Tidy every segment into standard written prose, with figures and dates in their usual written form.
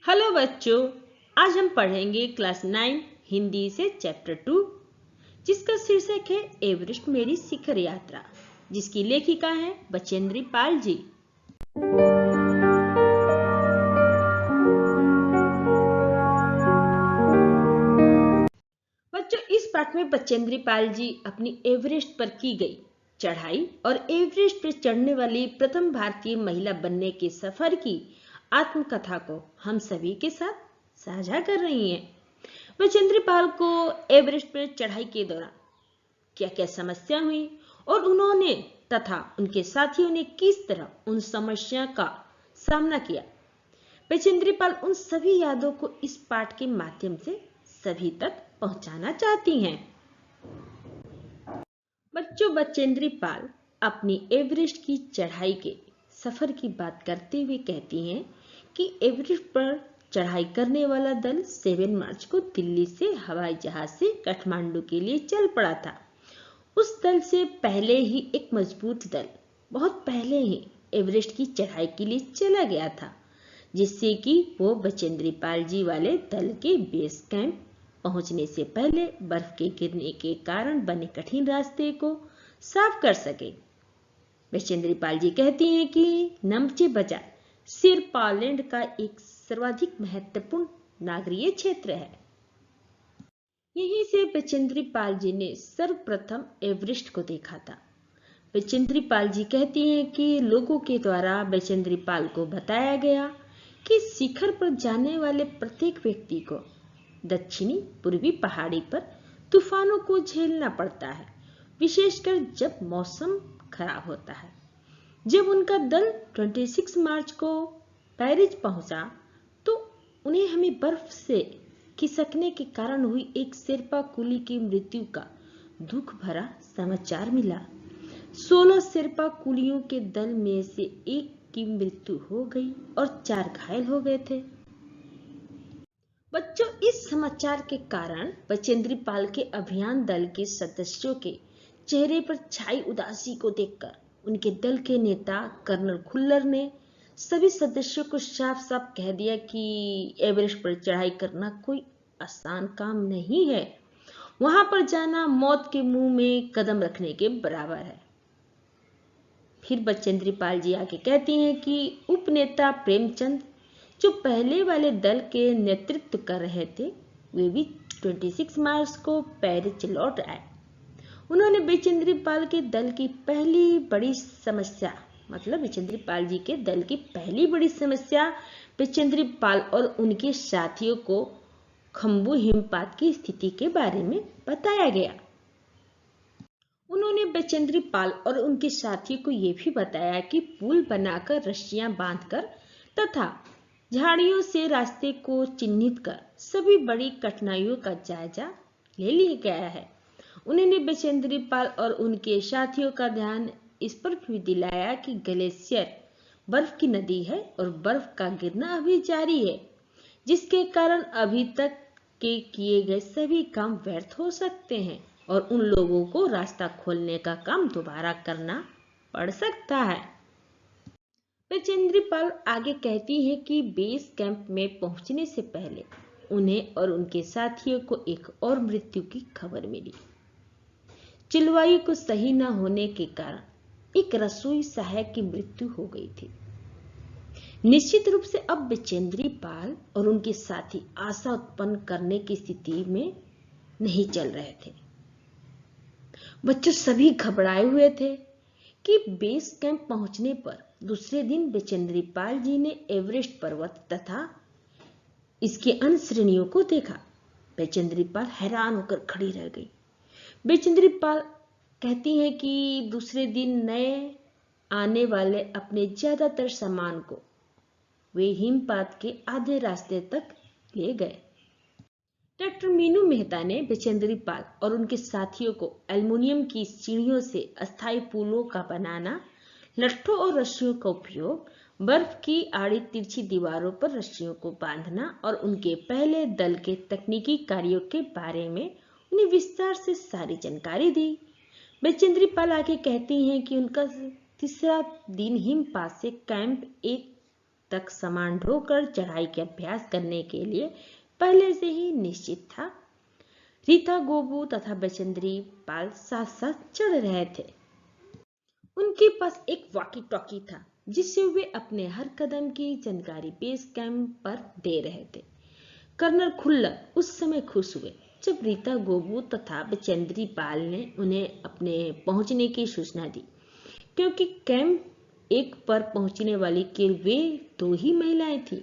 Hello बच्चों, आज हम पढ़ेंगे क्लास 9 हिंदी से चैप्टर 2 जिसका शीर्षक है एवरेस्ट मेरी शिखर यात्रा, जिसकी लेखिका है बचेंद्री पाल जी। बच्चों, इस पाठ में बचेंद्री पाल जी अपनी एवरेस्ट पर की गई चढ़ाई और एवरेस्ट पर चढ़ने वाली प्रथम भारतीय महिला बनने के सफर की आत्मकथा को हम सभी के साथ साझा कर रही हैं। बचेंद्री पाल को एवरेस्ट पर चढ़ाई के दौरान क्या क्या समस्या हुई और उन्होंने तथा उनके साथियों ने किस तरह उन समस्या का सामना किया। बचेंद्री पाल उन सभी यादों को इस पाठ के माध्यम से सभी तक पहुंचाना चाहती हैं। बच्चों, बचेंद्री पाल अपनी एवरेस्ट की चढ़ाई के सफर की बात करते हुए कहती हैं कि एवरेस्ट पर चढ़ाई करने वाला दल 7 मार्च को दिल्ली से हवाई जहाज से काठमांडू के लिए चल पड़ा था। उस दल से पहले ही एक मजबूत दल बहुत पहले ही एवरेस्ट की चढ़ाई के लिए चला गया था, जिससे कि वो बचेंद्री पाल जी वाले दल के बेस कैंप पहुंचने से पहले बर्फ के गिरने के कारण बने कठिन रास्ते को साफ कर सके। बचेंद्री पाल जी कहती हैं कि नमचे बाजार सिरपालैंड का एक सर्वाधिक महत्वपूर्ण नागरीय क्षेत्र है। यहीं से बचेंद्री पाल जी ने सर्वप्रथम एवरेस्ट को देखा था। बचेंद्री पाल जी कहती हैं कि लोगों के द्वारा बचेंद्री पाल को बताया गया कि शिखर पर जाने वाले प्रत्येक व्यक्ति को दक्षिणी पूर्वी पहाड़ी पर तूफानों को झेलना पड़ता है, विशेषकर जब मौसम खराब होता है। जब उनका दल 26 मार्च को पेरिस पहुंचा तो उन्हें हमें बर्फ से खिसकने के कारण हुई एक शेर्पा कुली की मृत्यु का दुख भरा समाचार मिला। 16 शेर्पा कुलियों के दल में से एक की मृत्यु हो गई और 4 घायल हो गए थे। बच्चों, इस समाचार के कारण बचेंद्री पाल के अभियान दल के सदस्यों के चेहरे पर छाई उदासी को देखकर उनके दल के नेता कर्नल खुल्लर ने सभी सदस्यों को साफ साफ कह दिया कि एवरेस्ट पर चढ़ाई करना कोई आसान काम नहीं है। वहां पर जाना मौत के मुंह में कदम रखने के बराबर है। फिर बचेंद्री पाल जी आगे कहती हैं कि उपनेता प्रेमचंद जो पहले वाले दल के नेतृत्व कर रहे थे, वे भी 26 मार्च को पेरिस लौट आए। उन्होंने बचेंद्री पाल के दल की पहली बड़ी समस्या बचेंद्री पाल जी के दल की पहली बड़ी समस्या बचेंद्री पाल और उनके साथियों को खम्बू हिमपात की स्थिति के बारे में बताया गया। उन्होंने बचेंद्री पाल और उनके साथियों को यह भी बताया कि पुल बनाकर रस्सियां बांधकर तथा झाड़ियों से रास्ते को चिन्हित कर सभी बड़ी कठिनाइयों का जायजा ले लिया गया है। उन्होंने बचेंद्री पाल और उनके साथियों का ध्यान इस पर भी दिलाया कि ग्लेशियर बर्फ की नदी है और बर्फ का गिरना अभी जारी है, जिसके कारण अभी तक के किए गए सभी काम व्यर्थ हो सकते हैं और उन लोगों को रास्ता खोलने का काम दोबारा करना पड़ सकता है। बचेंद्री पाल आगे कहती है कि बेस कैंप में पहुंचने से पहले उन्हें और उनके साथियों को एक और मृत्यु की खबर मिली। जलवायु को सही न होने के कारण एक रसोई सहायक की मृत्यु हो गई थी। निश्चित रूप से अब बचेंद्री पाल और उनके साथी आशा उत्पन्न करने की स्थिति में नहीं चल रहे थे। बच्चों, सभी घबराए हुए थे कि बेस कैंप पहुंचने पर दूसरे दिन बचेंद्री पाल जी ने एवरेस्ट पर्वत तथा इसके अन्य श्रेणियों को देखा। बचेंद्री पाल हैरान होकर खड़ी रह गई। बचेंद्री पाल कहती हैं कि दूसरे दिन नए आने वाले अपने ज्यादातर सामान को वे हिमपात के आधे रास्ते तक ले गए। डॉक्टर मीनू मेहता ने बचेंद्री पाल और उनके साथियों को एल्युमिनियम की सीढ़ियों से अस्थायी पुलों का बनाना, लट्ठों और रस्सियों का उपयोग, बर्फ की आड़ी तिरछी दीवारों पर रस्सियों को बांधना और उनके पहले दल के तकनीकी कार्यों के बारे में उन्हें विस्तार से सारी जानकारी दी। बचेंद्री पाल आगे कहती हैं कि उनका तीसरा दिन हिमपात से कैंप एक तक सामान ढोकर चढ़ाई के अभ्यास करने के लिए पहले से ही निश्चित था। रीता, गोबू तथा बचेंद्री पाल साथ साथ चढ़ रहे थे। उनके पास एक वॉकी टॉकी था जिससे वे अपने हर कदम की जानकारी बेस कैंप पर दे रहे थे। कर्नल खुल्लर उस समय खुश हुए जब रीता, गोबू तथा बचेंद्री पाल ने उन्हें अपने पहुंचने की सूचना दी, क्योंकि कैंप 1 पर पहुंचने वाली केवल वे 2 ही महिलाएं थीं।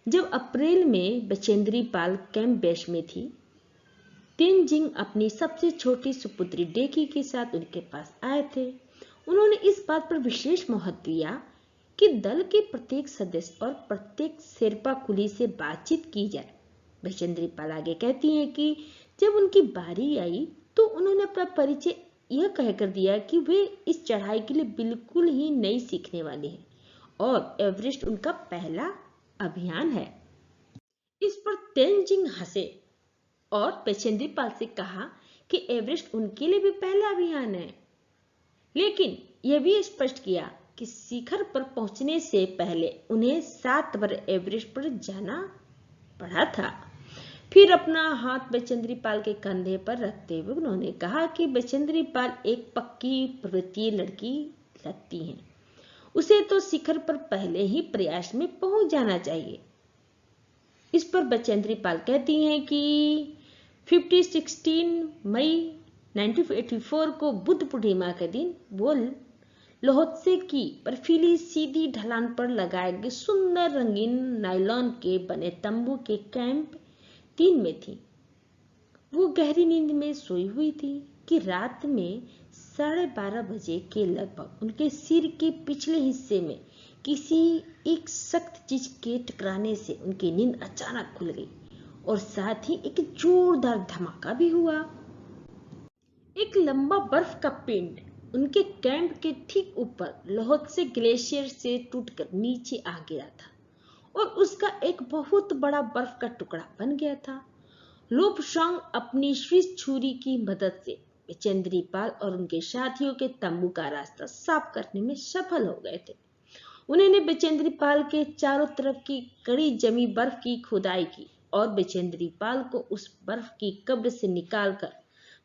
जब अप्रैल में बचेंद्री पाल कैंप बेस में थी, तेनजिंग अपनी सबसे छोटी सुपुत्री डेकी के साथ उनके पास आए थे। उन्होंने इस बात पर विशेष महत्व दिया कि दल के प्रत्येक सदस्य और प्रत्येक शेरपा कुली से बातचीत की जाए। बचेंद्री पाल आगे कहती हैं कि जब उनकी बारी आई तो उन्होंने अपना परिचय यह कहकर दिया कि वे इस चढ़ाई के लिए बिल्कुल ही नई सीखने वाली हैं और एवरेस्ट उनका पहला अभियान है। इस पर तेनजिंग हंसे और बचेंद्री पाल से कहा कि एवरेस्ट उनके लिए भी पहला अभियान है, लेकिन यह भी स्पष्ट किया कि शिखर पर पहुंचने से पहले उन्हें 7 बार एवरेस्ट पर जाना पड़ा था। फिर अपना हाथ बचेंद्री पाल के कंधे पर रखते हुए उन्होंने कहा कि बचेंद्री पाल एक पक्की पर्वतीय लड़की लगती हैं, उसे तो शिखर पर पहले ही प्रयास में पहुंच जाना चाहिए। इस पर बचेंद्री पाल कहती हैं कि 16 मई 1984 को बुद्ध पूर्णिमा के दिन वो लोहत्से की बर्फीली सीधी ढलान पर लगाए गए सुंदर रंगीन नायलॉन के बने तंबू के कैंप 3 में थी। वो गहरी नींद में सोई हुई थी कि रात में 12:30 बजे के लगभग उनके सिर के पिछले हिस्से में किसी एक सख्त चीज के टकराने से उनकी नींद अचानक खुल गई और साथ ही एक जोरदार धमाका भी हुआ। एक लंबा बर्फ का पिंड उनके कैंप के ठीक ऊपर लोहत्से ग्लेशियर से टूटकर नीचे आ गिरा था और उसका एक बहुत बड़ा बर्फ का टुकड़ा बन गया था। लोब्सांग अपनी स्विस छुरी की मदद से बचेंद्री पाल और उनके साथियों के तंबू का रास्ता साफ करने में सफल हो गए थे। उन्होंने बचेंद्री पाल के चारों तरफ की कड़ी जमी बर्फ की खुदाई की और बचेंद्री पाल को उस बर्फ की कब्र से निकालकर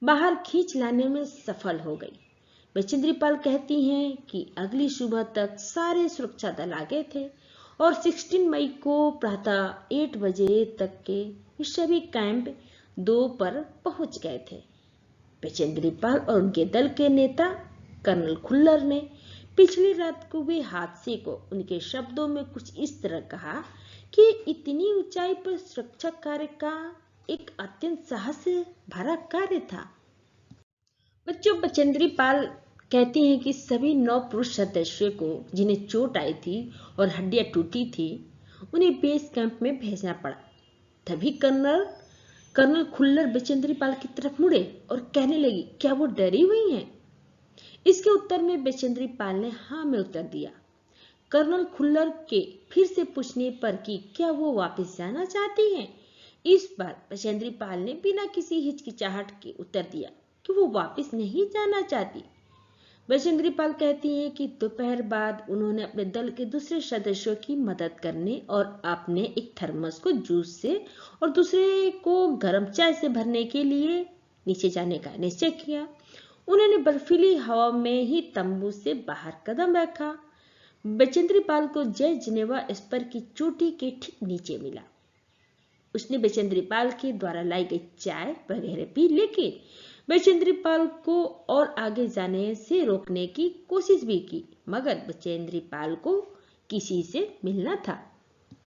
बाहर खींच लाने में सफल हो गई। बचेंद्री पाल कहती हैं कि अगली सुबह तक सारे सुरक्षा दल आ गए थे और 16 मई को प्रातः 8 बजे तक के सभी कैंप 2 पर पहुंच गए थे। बचेंद्री पाल और उनके दल के नेता कर्नल खुल्लर ने पिछली रात को हुए हादसे को उनके शब्दों में कुछ इस तरह कहा कि इतनी ऊंचाई पर सुरक्षा कार्य का एक अत्यंत साहस से भरा कार्य था। बच्चों, बचेंद्री पाल कहती हैं कि सभी 9 पुरुष सदस्यों को जिन्हें चोट आई थी और हड्डियां टूटी थी, उन्हें बेस कैंप में भेजना पड़ा। तभी कर्नल खुल्लर बचेंद्री पाल की तरफ मुड़े और कहने लगी, क्या वो डरी हुई हैं? इसके उत्तर में बचेंद्री पाल ने हाँ में उत्तर दिया। कर्नल खुल्लर के फिर से पूछने पर कि क्या वो वापस जाना चाहती हैं, इस बार बचेंद्री पाल ने बिना किसी हिचकिचाहट के उत्तर दिया कि वो वापस नहीं जाना चाहती। बचेंद्री पाल कहती हैं कि दोपहर बाद उन्होंने अपने दल के दूसरे सदस्यों की मदद करने और आपने एक थर्मस को जूस से और दूसरे को गर्म चाय से भरने के लिए नीचे जाने का निश्चय किया। उन्होंने बर्फीली हवा में ही तंबू से बाहर कदम रखा। बचेंद्री पाल को जय जिनेवा स्पर की चोटी के ठीक नीचे मिला। उसने बचेंद्री पाल के द्वारा लाई गई चाय वगैरह पी, लेकिन बचेंद्री पाल को और आगे जाने से रोकने की कोशिश भी की, मगर बचेंद्री पाल को किसी से मिलना था।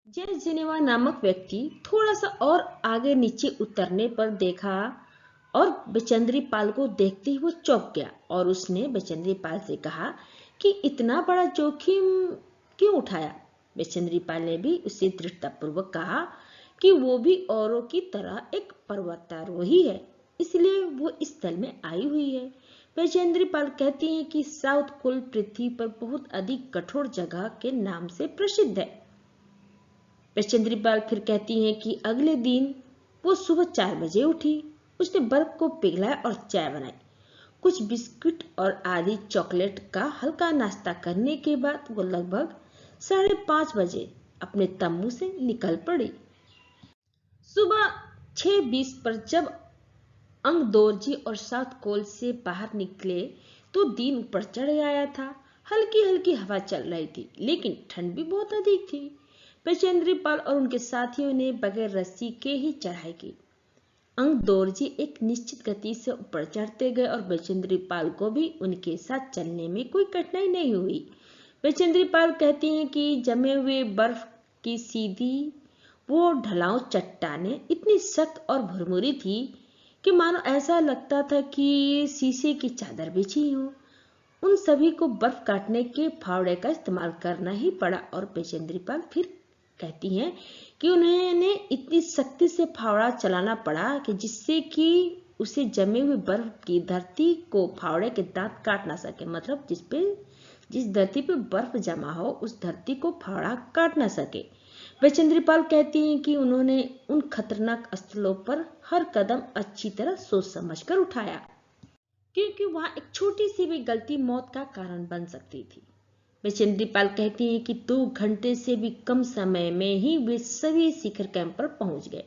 जय जिनेवा नामक व्यक्ति थोड़ा सा और आगे नीचे उतरने पर देखा और बचेंद्री पाल को देखते ही वो चौंक गया और उसने बचेंद्री पाल से कहा कि इतना बड़ा जोखिम क्यों उठाया। बचेंद्री पाल ने भी उसे दृढ़तापूर्वक कहा कि वो भी औरों की तरह एक पर्वतारोही है, इसलिए वो इस दल में आई हुई है। बचेंद्री पाल कहती हैं कि साउथ पोल पृथ्वी पर बहुत अधिक कठोर जगह के नाम से प्रसिद्ध है। बचेंद्री पाल फिर कहती हैं कि अगले दिन वो सुबह 4 बजे उठी। उसने बर्फ को पिघलाया और चाय बनाई। कुछ बिस्कुट और आधी चॉकलेट का हल्का नाश्ता करने के बाद वो लगभग 5:30 बजे अपने तम्बू से निकल पड़ी। सुबह 6:20 पर जब अंगदोरजी और साउथ कोल से बाहर निकले तो दिन ऊपर चढ़ आया था। हल्की हल्की हवा चल रही थी, लेकिन ठंड भी बहुत अधिक थी। बचेंद्री पाल और उनके साथियों ने बगैर रस्सी के ही चढ़ाई की। अंगदोरजी एक निश्चित गति से ऊपर चढ़ते गए और बचेंद्री पाल को भी उनके साथ चलने में कोई कठिनाई नहीं हुई। बचेंद्री पाल कहती हैं कि जमे हुए बर्फ की सीधी वो ढलाऊ चट्टानें इतनी सख्त और भुरभुरी थी कि मानो ऐसा लगता था कि शीशे की चादर बिछी हो। उन सभी को बर्फ काटने के फावड़े का इस्तेमाल करना ही पड़ा और बचेंद्री पाल फिर कहती हैं कि उन्हें इतनी सख्ती से फावड़ा चलाना पड़ा कि जिससे कि उसे जमे हुए बर्फ की धरती को फावड़े के दांत काट ना सके। मतलब जिस धरती पे बर्फ जमा हो उस धरती को फावड़ा काट ना सके। बचेंद्री पाल कहती हैं कि उन्होंने उन खतरनाक स्थलों पर हर कदम अच्छी तरह सोच समझकर उठाया, क्योंकि वहां एक छोटी सी भी गलती मौत का कारण बन सकती थी। बचेंद्री पाल कहती हैं कि 2 घंटे से भी कम समय में ही वे सभी शिखर कैंप पर पहुंच गए।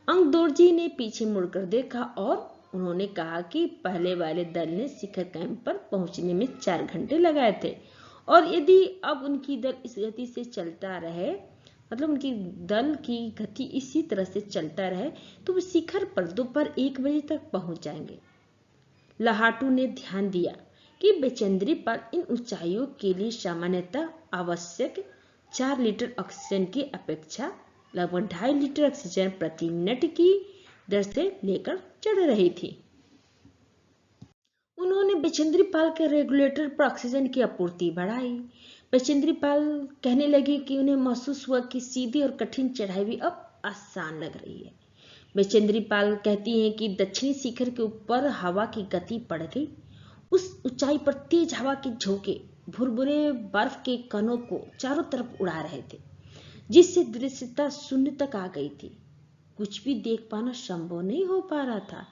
अंगदोरजी ने पीछे मुड़कर देखा और उन्होंने कहा कि पहले वाले दल ने शिखर कैंप पर पहुंचने में 4 घंटे लगाए थे और यदि अब उनकी दल इस गति से चलता रहे, मतलब उनकी दल की गति इसी तरह से चलता रहे, तो वो शिखर पर दोपहर 1 बजे तक पहुंच जाएंगे। लाहाटू ने ध्यान दिया कि बचेंद्री पाल इन ऊंचाइयों के लिए सामान्यतः आवश्यक 4 लीटर ऑक्सीजन की अपेक्षा लगभग 2.5 लीटर ऑक्सीजन प्रति मिनट की दर से लेकर चढ़ रही थी। उन्होंने बचेंद्री पाल के रेगुलेटर पर ऑक्सीजन की आपूर्ति बढ़ाई। बचेंद्री पाल कहने लगी कि उन्हें महसूस हुआ कि सीधी और कठिन चढ़ाई भी अब आसान लग रही है। बचेंद्री पाल कहती हैं कि दक्षिणी शिखर के ऊपर हवा की गति बढ़ गई। उस ऊंचाई पर तेज हवा के झोंके भुरभुरे बर्फ के कणों को चारों तरफ उड़ा रहे थे, जिससे दृश्यता शून्य तक आ गई थी। कुछ भी देख पाना संभव नहीं हो पा रहा था।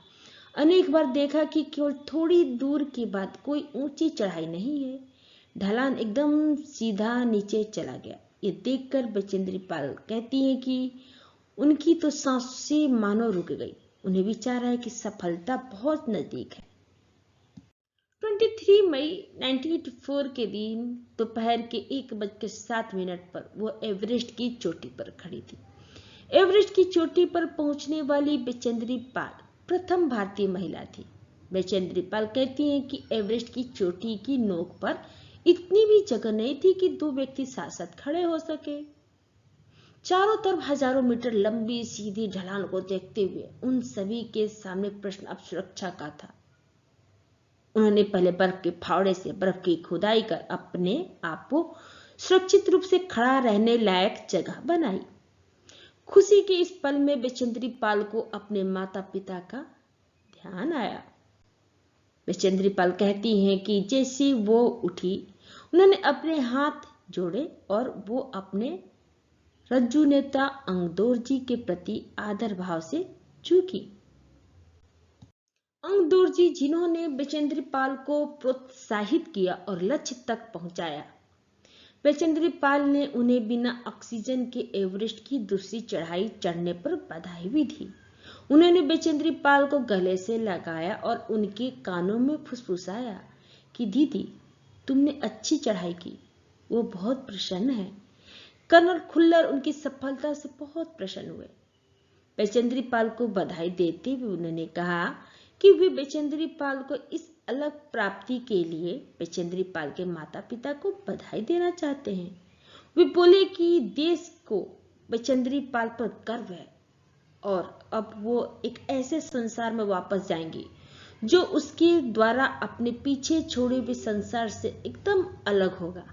अनेक बार देखा कि केवल थोड़ी दूर के बाद कोई ऊंची चढ़ाई नहीं है, ढलान एकदम सीधा नीचे चला गया। ये देखकर बचेंद्री पाल कहती हैं कि उनकी तो सांसें मानो रुक गई। उन्हें विचार है कि सफलता बहुत नजदीक है। 23 मई 1984 के दिन दोपहर के 1:07 पर वो एवरेस्ट की चोटी पर खड़ी थी। एवरेस्ट की चोटी पर पहुंचने वाली बचेंद्री पाल प्रथम भारतीय महिला थी। बचेंद्री पाल कहती हैं कि एवरेस्ट की चोटी की नोक पर इतनी भी जगह नहीं थी कि 2 व्यक्ति साथ साथ खड़े हो सके। चारों तरफ हजारों मीटर लंबी सीधी ढलान को देखते हुए उन सभी के सामने प्रश्न अब सुरक्षा का था। उन्होंने पहले बर्फ के फावड़े से बर्फ की खुदाई कर अपने आप को सुरक्षित रूप से खड़ा रहने लायक जगह बनाई। खुशी के इस पल में बचेंद्री पाल को अपने माता पिता का ध्यान आया। बचेंद्री पाल कहती हैं कि जैसे वो उठी, उन्होंने अपने हाथ जोड़े और वो अपने रज्जू नेता अंगदोरजी के प्रति आदर भाव से झुकी। अंगदोरजी जिन्होंने बचेंद्री पाल को प्रोत्साहित किया और लक्ष्य तक पहुंचाया। बचेंद्री पाल ने उन्हें बिना ऑक्सीजन के एवरेस्ट की दूसरी चढ़ाई चढ़ने पर बधाई भी दी। उन्होंने बचेंद्री पाल को गले से लगाया और उनके कानों में फुसफुसाया कि दीदी, तुमने अच्छी चढ़ाई की, वो बहुत प्रसन्न है। कर्नल खुल्लर उनकी सफलता से बहुत प्रसन्न हुए। बचेंद्री पाल को बधाई देते हुए उन्होंने कहा कि वे बचेंद्री पाल को इस अलग प्राप्ति के लिए बचेंद्री पाल के माता पिता को बधाई देना चाहते हैं। वे बोले कि देश को बचेंद्री पाल पर गर्व है और अब वो एक ऐसे संसार में वापस जाएंगी जो उसके द्वारा अपने पीछे छोड़े हुए संसार से एकदम अलग होगा।